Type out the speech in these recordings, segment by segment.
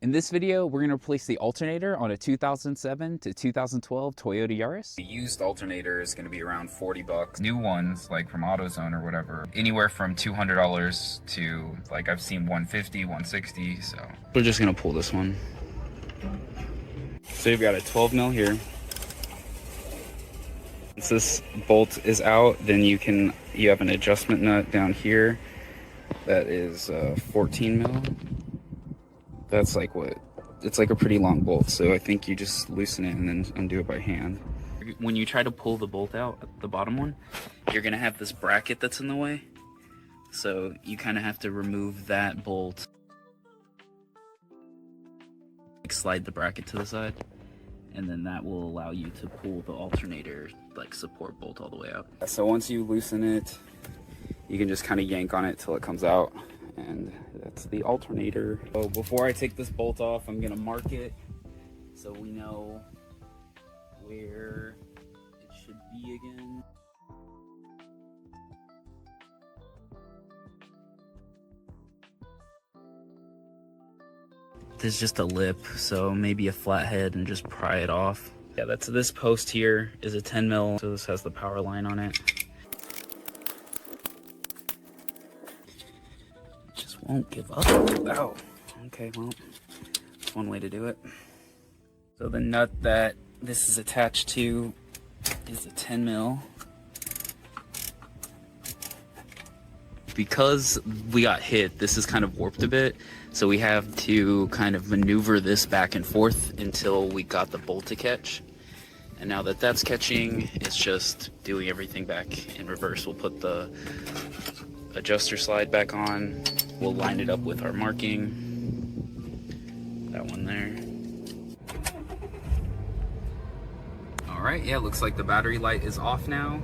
In this video, we're going to replace the alternator on a 2007 to 2012 Toyota Yaris. The used alternator is going to be around 40 bucks. New ones, like from AutoZone or whatever, anywhere from $200 to, like, I've seen 150, 160, so. We're just going to pull this one. So you've got a 12 mil here. Once this bolt is out, then you have an adjustment nut down here that is 14 mil. That's like it's like a pretty long bolt, so I think you just loosen it and then undo it by hand. When you try to pull the bolt out, the bottom one, you're gonna have this bracket that's in the way, so you kind of have to remove that bolt, like slide the bracket to the side, and then that will allow you to pull the alternator like support bolt all the way out. So once you loosen it, you can just kind of yank on it till it comes out. And that's the alternator. So before I take this bolt off, I'm gonna mark it so we know where it should be again. There's just a lip, so maybe a flathead and just pry it off. Yeah, this post here is a 10 mil, so this has the power line on it. Won't give up. Oh, okay, well, that's one way to do it. So the nut that this is attached to is a 10 mil. Because we got hit, this is kind of warped a bit, so we have to kind of maneuver this back and forth until we got the bolt to catch. And now that that's catching, it's just doing everything back in reverse. We'll put the adjuster slide back on. We'll line it up with our marking. That one there. All right, yeah, looks like the battery light is off now.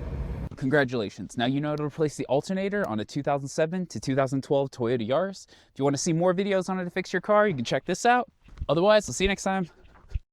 Congratulations, now you know how to replace the alternator on a 2007 to 2012 Toyota Yaris. If you want to see more videos on how to fix your car, you can check this out. Otherwise, I'll see you next time.